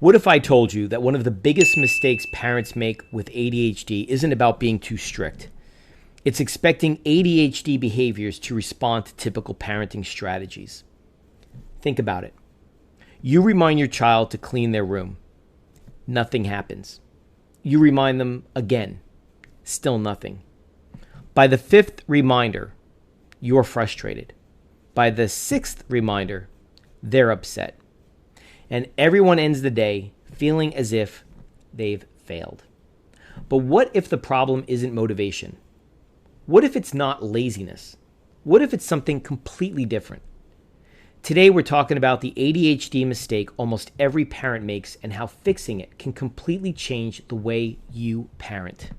What if I told you that one of the biggest mistakes parents make with ADHD isn't about being too strict? It's expecting ADHD behaviors to respond to typical parenting strategies. Think about it. You remind your child to clean their room. Nothing happens. You remind them again. Still nothing. By the fifth reminder, you're frustrated. By the sixth reminder, they're upset. And everyone ends the day feeling as if they've failed. But what if the problem isn't motivation? What if it's not laziness? What if it's something completely different? Today we're talking about the ADHD mistake almost every parent makes and how fixing it can completely change the way you parent.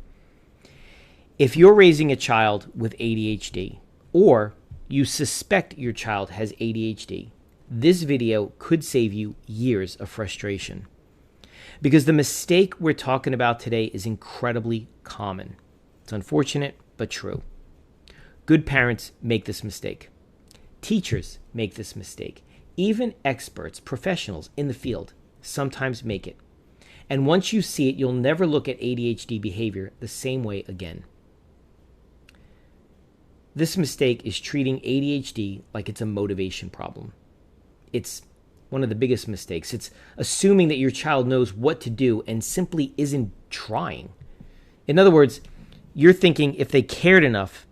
If you're raising a child with ADHD or you suspect your child has ADHD, this video could save you years of frustration. Because the mistake we're talking about today is incredibly common. It's unfortunate, but true. Good parents make this mistake. Teachers make this mistake. Even experts, professionals in the field, sometimes make it. And once you see it, you'll never look at ADHD behavior the same way again. This mistake is treating ADHD like it's a motivation problem. It's one of the biggest mistakes. It's assuming that your child knows what to do and simply isn't trying. In other words, you're thinking if they cared enough,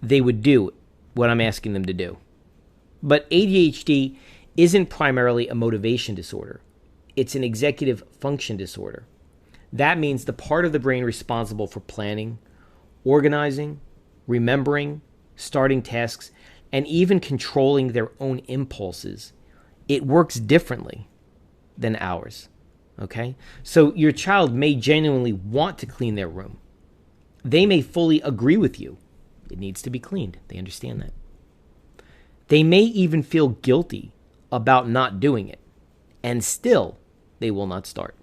they would do what I'm asking them to do. But ADHD isn't primarily a motivation disorder. It's an executive function disorder. That means the part of the brain responsible for planning, organizing, remembering, starting tasks, and even controlling their own impulses, it works differently than ours, okay? So your child may genuinely want to clean their room. They may fully agree with you. It needs to be cleaned. They understand that. They may even feel guilty about not doing it, and still they will not start.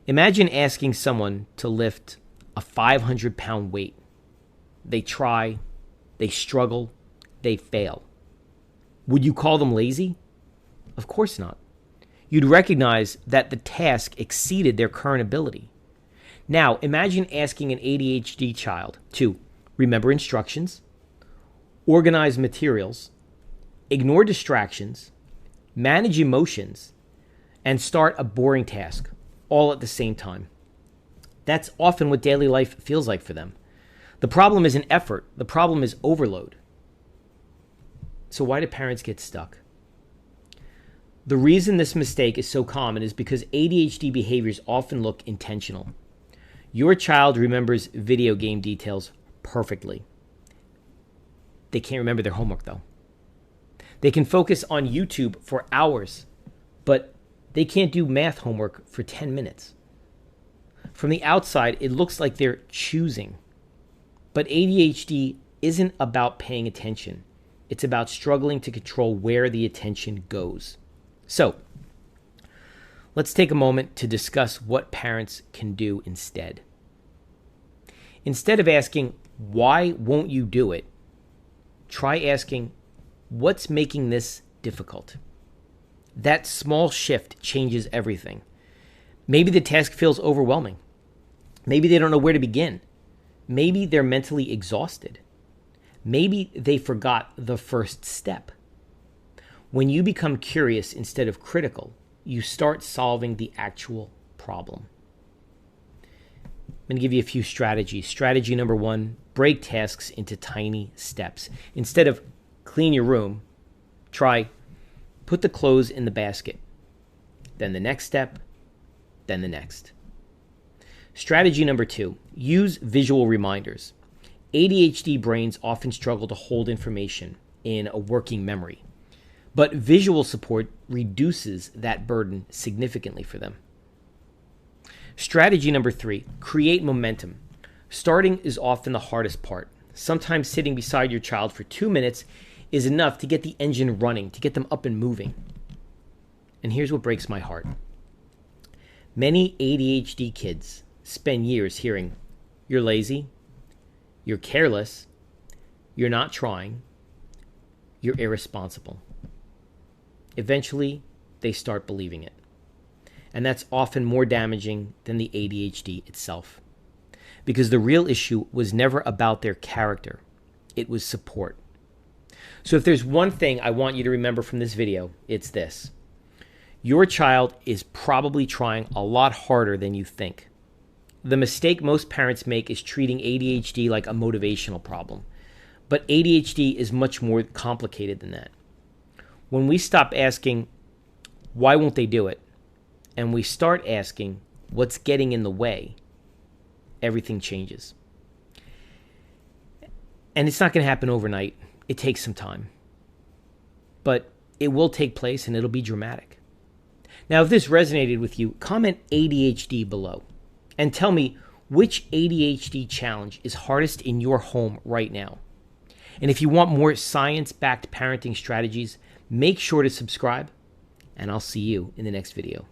Imagine asking someone to lift a 500-pound weight. They try, they struggle, they fail. Would you call them lazy? Of course not. You'd recognize that the task exceeded their current ability. Now, imagine asking an ADHD child to remember instructions, organize materials, ignore distractions, manage emotions, and start a boring task all at the same time. That's often what daily life feels like for them. The problem isn't effort. The problem is overload. So why do parents get stuck? The reason this mistake is so common is because ADHD behaviors often look intentional. Your child remembers video game details perfectly. They can't remember their homework, though. They can focus on YouTube for hours, but they can't do math homework for 10 minutes. From the outside, it looks like they're choosing. But ADHD isn't about paying attention. It's about struggling to control where the attention goes. So, let's take a moment to discuss what parents can do instead. Instead of asking, why won't you do it? Try asking, what's making this difficult? That small shift changes everything. Maybe the task feels overwhelming. Maybe they don't know where to begin. Maybe they're mentally exhausted. Maybe they forgot the first step. When you become curious instead of critical, you start solving the actual problem. I'm going to give you a few strategies. Strategy number 1, break tasks into tiny steps. Instead of clean your room, try put the clothes in the basket. Then the next step, then the next. Strategy number 2, use visual reminders. ADHD brains often struggle to hold information in a working memory, but visual support reduces that burden significantly for them. Strategy number 3, create momentum. Starting is often the hardest part. Sometimes sitting beside your child for 2 minutes is enough to get the engine running, to get them up and moving. And here's what breaks my heart. Many ADHD kids spend years hearing, you're lazy, you're careless, you're not trying, you're irresponsible. Eventually, they start believing it. And that's often more damaging than the ADHD itself. Because the real issue was never about their character. It was support. So if there's one thing I want you to remember from this video, it's this. Your child is probably trying a lot harder than you think. The mistake most parents make is treating ADHD like a motivational problem. But ADHD is much more complicated than that. When we stop asking, why won't they do it? And we start asking, what's getting in the way? Everything changes. And it's not going to happen overnight. It takes some time. But it will take place and it'll be dramatic. Now, if this resonated with you, comment ADHD below and tell me which ADHD challenge is hardest in your home right now. And if you want more science-backed parenting strategies, make sure to subscribe, and I'll see you in the next video.